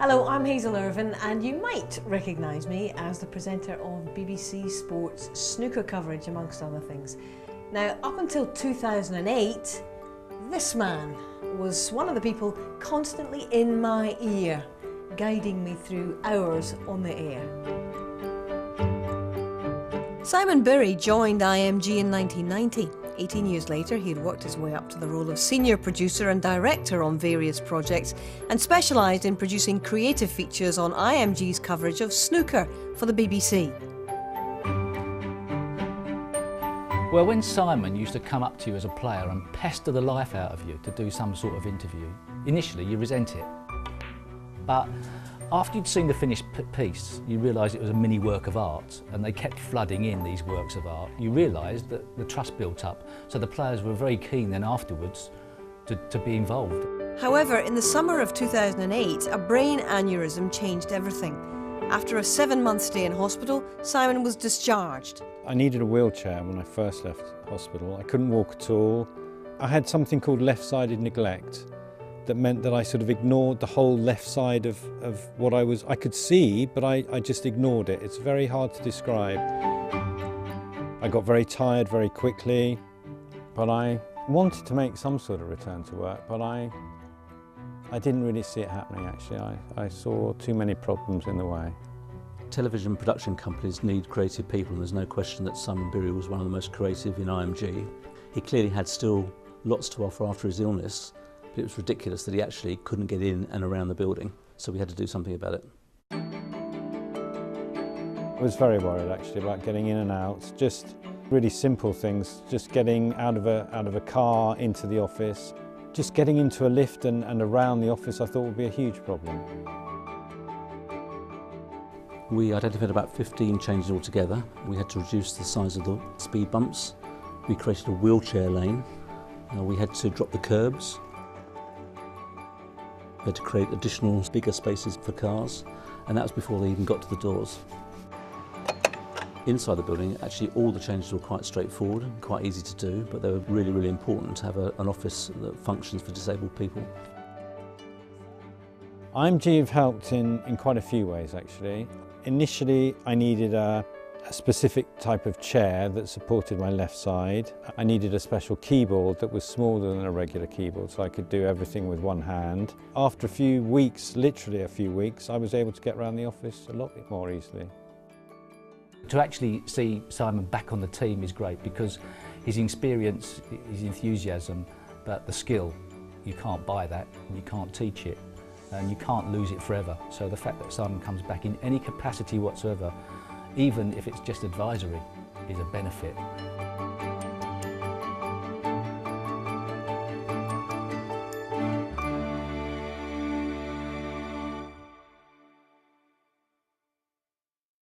Hello, I'm Hazel Irvine and you might recognise me as the presenter of BBC Sports snooker coverage, amongst other things. Now, up until 2008, this man was one of the people constantly in my ear, guiding me through hours on the air. Simon Birri joined IMG in 1990. 18 years later, he had worked his way up to the role of senior producer and director on various projects and specialised in producing creative features on IMG's coverage of snooker for the BBC. Well, when Simon used to come up to you as a player and pester the life out of you to do some sort of interview, initially you resent it. But after you'd seen the finished piece, you realised it was a mini work of art and they kept flooding in these works of art. You realised that the trust built up, so the players were very keen then afterwards to be involved. However, in the summer of 2008, a brain aneurysm changed everything. After a 7-month stay in hospital, Simon was discharged. I needed a wheelchair when I first left hospital. I couldn't walk at all. I had something called left-sided neglect. That meant that I sort of ignored the whole left side of what I could see, but I just ignored it. It's very hard to describe. I got very tired very quickly, but I wanted to make some sort of return to work, but I didn't really see it happening actually. I saw too many problems in the way. Television production companies need creative people, and there's no question that Simon Birri was one of the most creative in IMG. He clearly had still lots to offer after his illness. It was ridiculous that he actually couldn't get in and around the building, so we had to do something about it. I was very worried actually about getting in and out, just really simple things, just getting out of a car into the office. Just getting into a lift and around the office I thought would be a huge problem. We identified about 15 changes altogether. We had to reduce the size of the speed bumps. We created a wheelchair lane. We had to drop the curbs. We had to create additional bigger spaces for cars, and that was before they even got to the doors. Inside the building, actually all the changes were quite straightforward and quite easy to do, but they were really, really important to have an office that functions for disabled people. IMG have helped in quite a few ways actually. Initially I needed a specific type of chair that supported my left side. I needed a special keyboard that was smaller than a regular keyboard so I could do everything with one hand. After a few weeks, literally a few weeks, I was able to get around the office a lot more easily. To actually see Simon back on the team is great because his experience, his enthusiasm, but the skill, you can't buy that, you can't teach it, and you can't lose it forever. So the fact that Simon comes back in any capacity whatsoever, even if it's just advisory, is a benefit.